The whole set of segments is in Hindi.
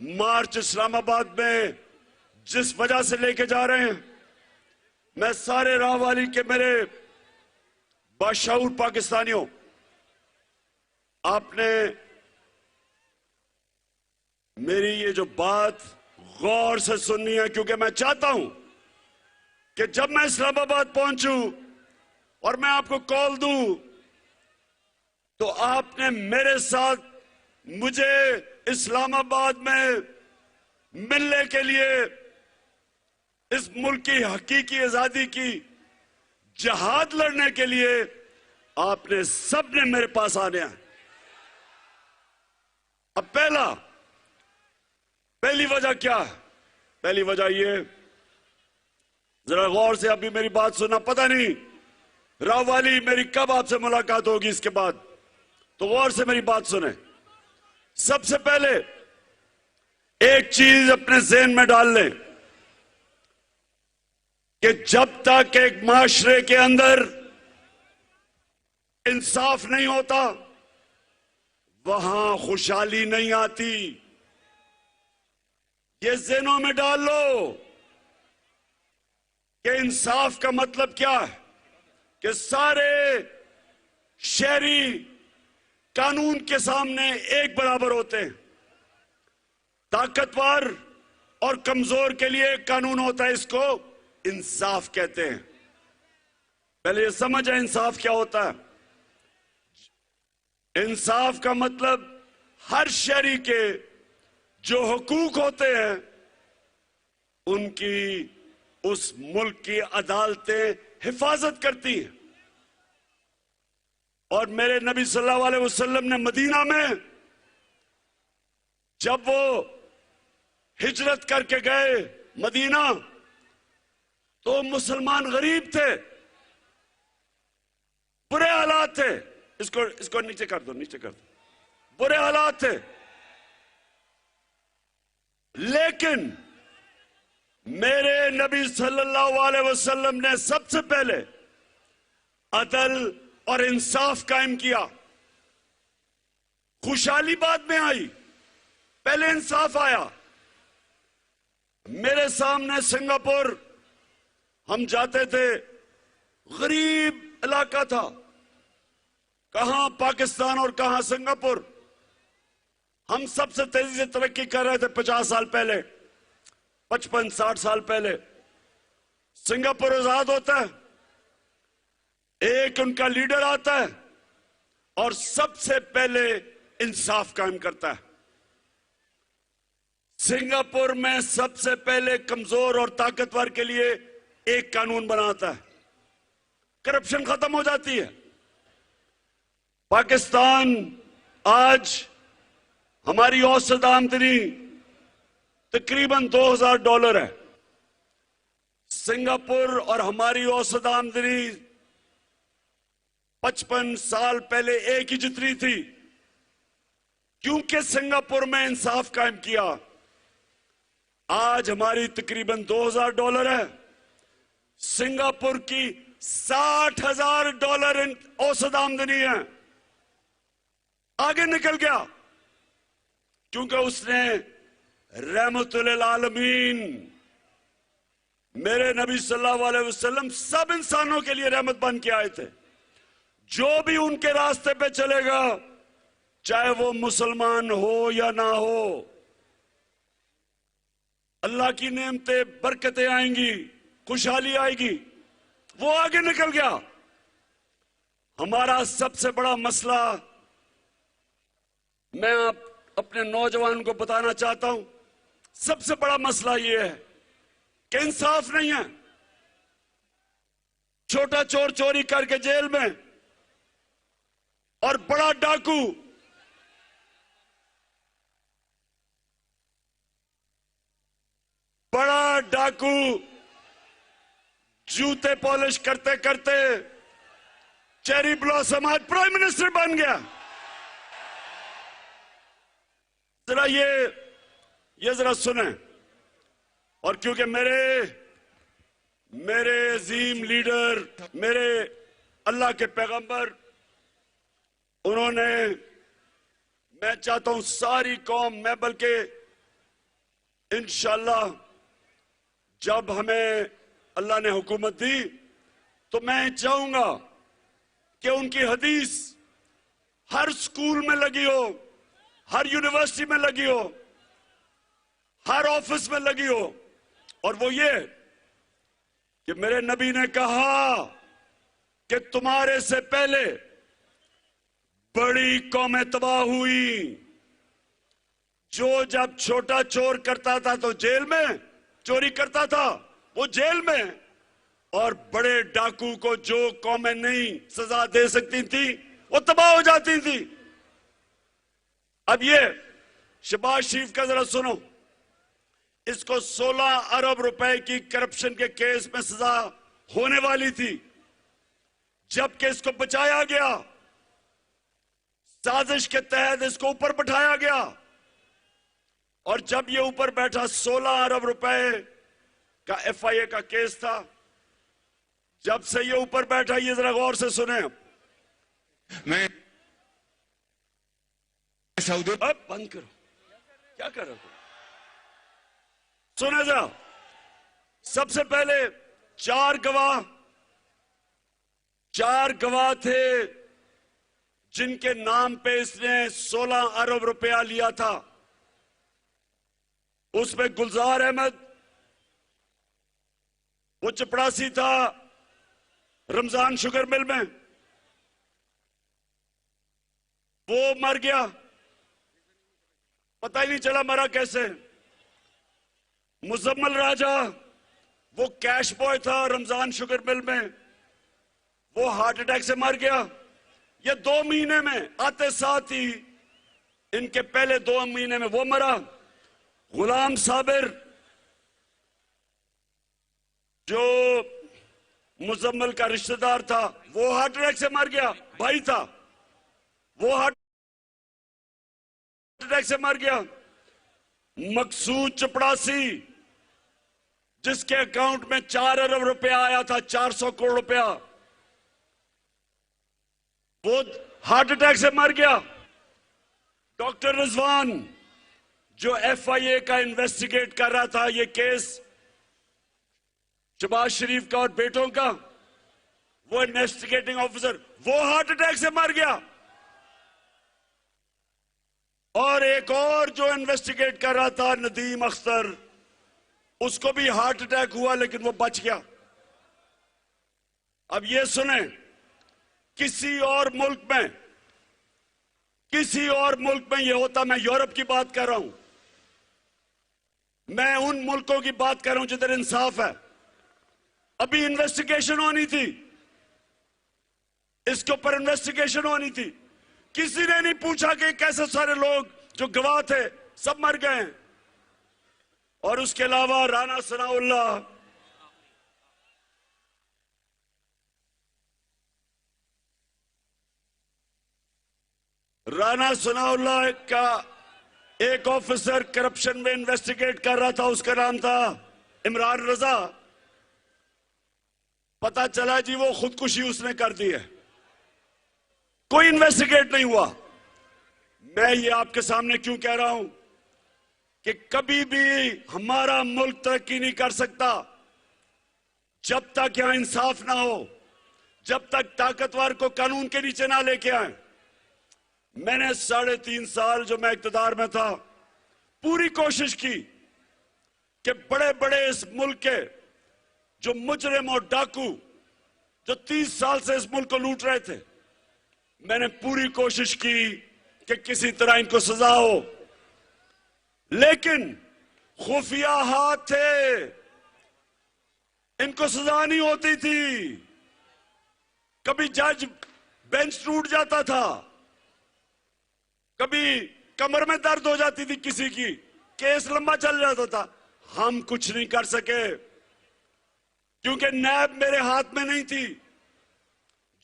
मार्च इस्लामाबाद में जिस वजह से लेके जा रहे हैं, मैं सारे राहवाली के मेरे बाशऊर पाकिस्तानियों, आपने मेरी ये जो बात गौर से सुननी है, क्योंकि मैं चाहता हूं कि जब मैं इस्लामाबाद पहुंचूं और मैं आपको कॉल दूं तो आपने मेरे साथ मुझे इस्लामाबाद में मिलने के लिए, इस मुल्क की हकीकी आजादी की जहाद लड़ने के लिए आपने सबने मेरे पास आने हैं। अब पहली वजह क्या है? पहली वजह ये, जरा गौर से अभी मेरी बात सुनना। पता नहीं राहवाली मेरी कब आपसे मुलाकात होगी इसके बाद, तो गौर से मेरी बात सुने। सबसे पहले एक चीज अपने ज़हन में डाल लें कि जब तक एक माशरे के अंदर इंसाफ नहीं होता वहां खुशहाली नहीं आती। ये ज़हनों में डाल लो कि इंसाफ का मतलब क्या है, कि सारे शहरी कानून के सामने एक बराबर होते हैं। ताकतवर और कमजोर के लिए एक कानून होता है, इसको इंसाफ कहते हैं। पहले ये समझ है इंसाफ क्या होता है। इंसाफ का मतलब हर शहरी के जो हुकूक होते हैं उनकी उस मुल्क की अदालतें हिफाजत करती हैं। और मेरे नबी सल्लल्लाहु अलैहि वसल्लम ने मदीना में जब वो हिजरत करके गए मदीना, तो मुसलमान गरीब थे, बुरे हालात थे। इसको नीचे कर दो, नीचे कर दो। बुरे हालात थे, लेकिन मेरे नबी सल्लल्लाहु अलैहि वसल्लम ने सबसे पहले अदल और इंसाफ कायम किया। खुशहाली बाद में आई, पहले इंसाफ आया। मेरे सामने सिंगापुर, हम जाते थे, गरीब इलाका था, कहां पाकिस्तान और कहां सिंगापुर। हम सबसे तेजी से तरक्की कर रहे थे 50 साल पहले, 55-60 साल पहले। सिंगापुर आजाद होता है, एक उनका लीडर आता है और सबसे पहले इंसाफ कायम करता है। सिंगापुर में सबसे पहले कमजोर और ताकतवर के लिए एक कानून बनाता है, करप्शन खत्म हो जाती है। पाकिस्तान आज हमारी औसत आमदनी तकरीबन $2000 है। सिंगापुर और हमारी औसत आमदनी 55 साल पहले एक ही जितनी थी, क्योंकि सिंगापुर में इंसाफ कायम किया। आज हमारी तकरीबन $2000 है, सिंगापुर की $60,000 औसत आमदनी है। आगे निकल गया क्योंकि उसने रहमतुल आलमीन, मेरे नबी सल्लल्लाहु अलैहि वसल्लम सब इंसानों के लिए रहमत बन के आए थे। जो भी उनके रास्ते पे चलेगा, चाहे वो मुसलमान हो या ना हो, अल्लाह की नेमतें, बरकतें आएंगी, खुशहाली आएगी। वो आगे निकल गया। हमारा सबसे बड़ा मसला, मैं अपने नौजवान को बताना चाहता हूं, सबसे बड़ा मसला यह है कि इंसाफ नहीं है। छोटा चोर चोरी करके जेल में और बड़ा डाकू जूते पॉलिश करते करते चेरी ब्लॉसम आज प्राइम मिनिस्टर बन गया। जरा ये जरा सुने। और क्योंकि मेरे अजीम लीडर, मेरे अल्लाह के पैगंबर, उन्होंने, मैं चाहता हूं सारी कौम, मैं बल्कि इंशाल्लाह जब हमें अल्लाह ने हुकूमत दी तो मैं चाहूंगा कि उनकी हदीस हर स्कूल में लगी हो, हर यूनिवर्सिटी में लगी हो, हर ऑफिस में लगी हो, और वो ये कि मेरे नबी ने कहा कि तुम्हारे से पहले बड़ी कौमें तबाह हुई। जो जब छोटा चोर करता था तो जेल में चोरी करता था, वो जेल में, और बड़े डाकू को जो कौमें नहीं सजा दे सकती थी वो तबाह हो जाती थी। अब ये शहबाज शरीफ का जरा सुनो, इसको 16 अरब रुपए की करप्शन के केस में सजा होने वाली थी, जबकि इसको बचाया गया, साजिश के तहत इसको ऊपर बैठाया गया, और जब ये ऊपर बैठा 16 अरब रुपए का FIA का केस था। जब से ये ऊपर बैठा, ये जरा गौर से सुने, मैं सऊदी अब बंद करो, क्या कर रहे हो? सुने जरा, सबसे पहले चार गवाह थे जिनके नाम पे इसने 16 अरब रुपया लिया था। उसमें गुलजार अहमद, वो चपड़ासी था रमजान शुगर मिल में, वो मर गया, पता ही नहीं चला मरा कैसे। मुजम्मल राजा, वो कैश बॉय था रमजान शुगर मिल में, वो हार्ट अटैक से मर गया। ये 2 महीने में आते साथ ही, इनके पहले 2 महीने में वो मरा। गुलाम साबिर, जो मुजम्मल का रिश्तेदार था, वो हार्ट अटैक से मर गया, भाई था, वो हार्ट अटैक से मर गया। मकसूद चपड़ासी, जिसके अकाउंट में 4 अरब रुपया आया था, 400 करोड़ रुपया, वो हार्ट अटैक से मर गया। डॉक्टर रिजवान, जो FIA का इन्वेस्टिगेट कर रहा था ये केस शहबाज शरीफ का और बेटों का, वो इन्वेस्टिगेटिंग ऑफिसर, वो हार्ट अटैक से मर गया। और एक और जो इन्वेस्टिगेट कर रहा था नदीम अख्तर, उसको भी हार्ट अटैक हुआ लेकिन वो बच गया। अब ये सुने, किसी और मुल्क में ये होता, मैं यूरोप की बात कर रहा हूं, मैं उन मुल्कों की बात कर रहा हूं जिधर इंसाफ है। अभी इन्वेस्टिगेशन होनी थी, इसके ऊपर इन्वेस्टिगेशन होनी थी। किसी ने नहीं पूछा कि कैसे सारे लोग जो गवाह थे सब मर गए हैं। और उसके अलावा राना सनाउल्लाह का एक ऑफिसर करप्शन में इन्वेस्टिगेट कर रहा था, उसका नाम था इमरान रजा। पता चला जी वो खुदकुशी उसने कर दी है, कोई इन्वेस्टिगेट नहीं हुआ। मैं ये आपके सामने क्यों कह रहा हूं कि कभी भी हमारा मुल्क तरक्की नहीं कर सकता जब तक यहां इंसाफ ना हो, जब तक ताकतवर को कानून के नीचे ना लेके आए। मैंने 3.5 साल जो मैं इक्तदार में था, पूरी कोशिश की कि बड़े बड़े इस मुल्क के जो मुजरिम और डाकू जो 30 साल से इस मुल्क को लूट रहे थे, मैंने पूरी कोशिश की कि किसी तरह इनको सजा हो, लेकिन खुफिया हाथ थे, इनको सजा नहीं होती थी। कभी जज बेंच टूट जाता था, कभी कमर में दर्द हो जाती थी किसी की, केस लंबा चल जाता था। हम कुछ नहीं कर सके क्योंकि नैब मेरे हाथ में नहीं थी।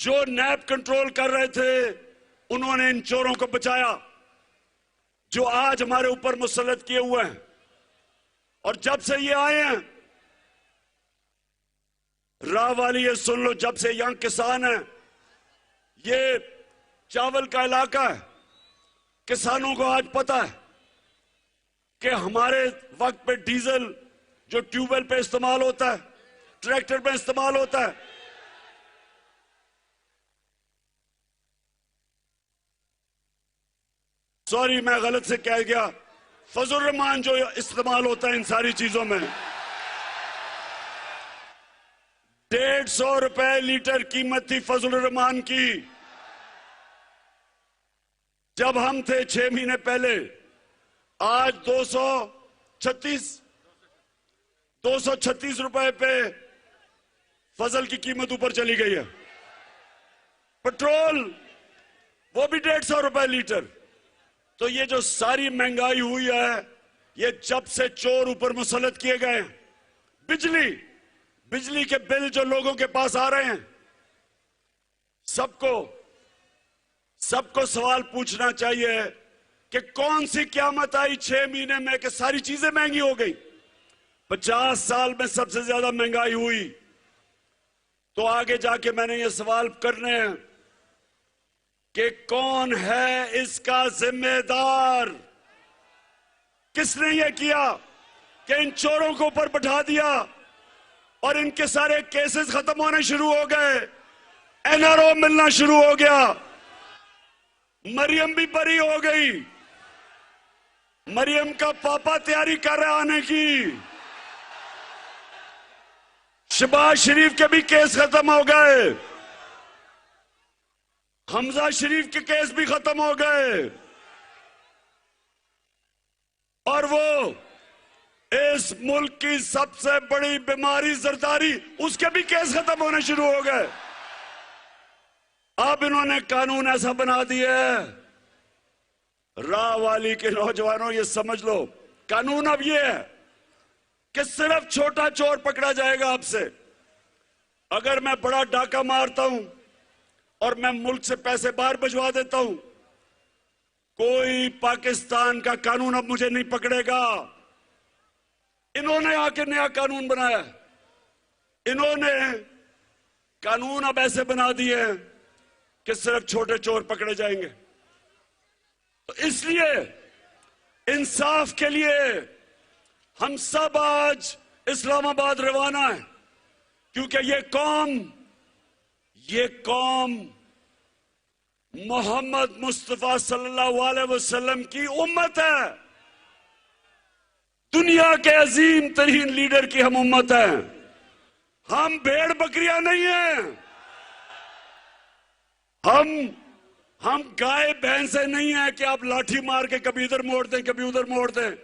जो नैब कंट्रोल कर रहे थे उन्होंने इन चोरों को बचाया जो आज हमारे ऊपर मुसल्लत किए हुए हैं। और जब से ये आए हैं, राह वाली ये सुन लो, जब से यहां किसान है, ये चावल का इलाका है, किसानों को आज पता है कि हमारे वक्त पे डीजल जो ट्यूबवेल पे इस्तेमाल होता है, ट्रैक्टर पे इस्तेमाल होता है, सॉरी मैं गलत से कह गया, फजल रहमान जो इस्तेमाल होता है इन सारी चीजों में, 150 रुपए लीटर कीमत थी फजल रहमान की जब हम थे 6 महीने पहले। आज 236 रुपए पे फजल की कीमत ऊपर चली गई है। पेट्रोल वो भी 150 रुपए लीटर। तो ये जो सारी महंगाई हुई है, ये जब से चोर ऊपर मुसल्लत किए गए। बिजली के बिल जो लोगों के पास आ रहे हैं, सबको सवाल पूछना चाहिए कि कौन सी क़यामत आई 6 महीने में कि सारी चीजें महंगी हो गई। 50 साल में सबसे ज्यादा महंगाई हुई। तो आगे जाके मैंने ये सवाल करने हैं कि कौन है इसका जिम्मेदार? किसने ये किया कि इन चोरों को ऊपर बैठा दिया और इनके सारे केसेस खत्म होने शुरू हो गए, एनआरओ मिलना शुरू हो गया, मरियम भी बरी हो गई, मरियम का पापा तैयारी कर रहा है आने की, शहबाज शरीफ के भी केस खत्म हो गए, हमजा शरीफ के केस भी खत्म हो गए, और वो इस मुल्क की सबसे बड़ी बीमारी जरदारी, उसके भी केस खत्म होने शुरू हो गए। अब इन्होंने कानून ऐसा बना दिया है, राहवाली के नौजवानों ये समझ लो, कानून अब ये है कि सिर्फ छोटा चोर पकड़ा जाएगा आपसे। अगर मैं बड़ा डाका मारता हूं और मैं मुल्क से पैसे बाहर भिजवा देता हूं, कोई पाकिस्तान का कानून अब मुझे नहीं पकड़ेगा। इन्होंने आके नया कानून बनाया, इन्होंने कानून अब ऐसे बना दिए हैं कि सिर्फ छोटे चोर पकड़े जाएंगे। तो इसलिए इंसाफ के लिए हम सब आज इस्लामाबाद रवाना है, क्योंकि ये कौम मोहम्मद मुस्तफा सल्लल्लाहु अलैहि वसल्लम की उम्मत है। दुनिया के अजीम तरीन लीडर की हम उम्मत है। हम भेड़ बकरियां नहीं हैं, हम गाय भैंसे नहीं है कि आप लाठी मार के कभी इधर मोड़ दें कभी उधर मोड़ दें।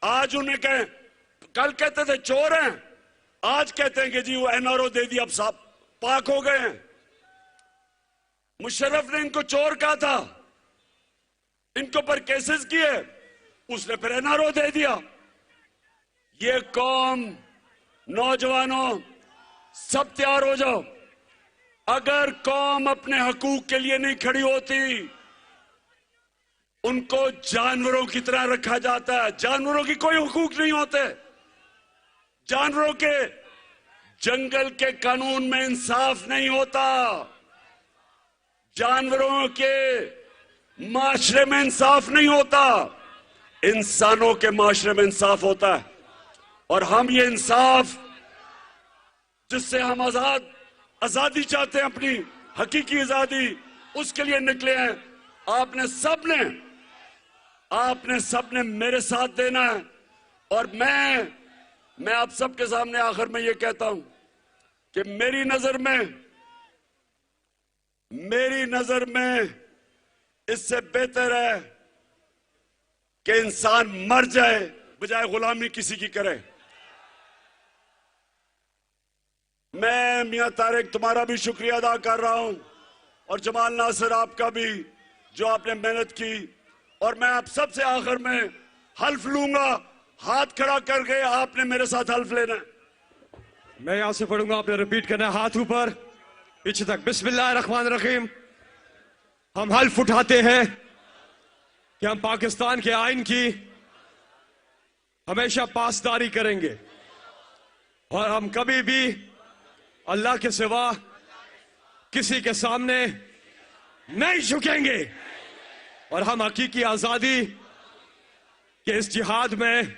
आज उन्हें कहें, कल कहते थे चोर हैं, आज कहते हैं कि जी वो एनआरओ दे दिया, अब साहब पाक हो गए हैं। मुशर्रफ ने इनको चोर कहा था, इनको पर केसेस किए, उसने फिर एनआरओ दे दिया। ये कौम, नौजवानों सब तैयार हो जाओ। अगर कौम अपने हकूक के लिए नहीं खड़ी होती, उनको जानवरों की तरह रखा जाता है। जानवरों की कोई हुकूक नहीं होते। जानवरों के जंगल के कानून में इंसाफ नहीं होता, जानवरों के माशरे में इंसाफ नहीं होता, इंसानों के माशरे में इंसाफ होता है। और हम ये इंसाफ जिससे हम आजादी चाहते हैं, अपनी हकीकी आजादी, उसके लिए निकले हैं। आपने सबने मेरे साथ देना है। और मैं आप सबके सामने आखिर में ये कहता हूं कि मेरी नजर में इससे बेहतर है कि इंसान मर जाए बजाय गुलामी किसी की करे। मैं मियां तारिक तुम्हारा भी शुक्रिया अदा कर रहा हूं, और जमाल नासिर आपका भी, जो आपने मेहनत की। और मैं आप सबसे आखिर में हल्फ लूंगा, हाथ खड़ा करके आपने मेरे साथ हल्फ लेना है। मैं यहां से पढ़ूंगा, आपने रिपीट करना है, हाथ ऊपर पीछे तक। बिस्मिल्लाहिर्रहमानिर्रहीम। हम हल्फ उठाते हैं कि हम पाकिस्तान के आइन की हमेशा पासदारी करेंगे, और हम कभी भी अल्लाह के सिवा किसी के सामने नहीं झुकेंगे, और हम हकीकी आजादी कि इस जिहाद में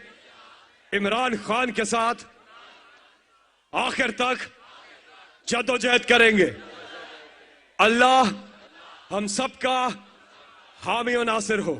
इमरान खान के साथ आखिर तक जद्दोजहद करेंगे। अल्लाह हम सबका हामी और नासिर हो।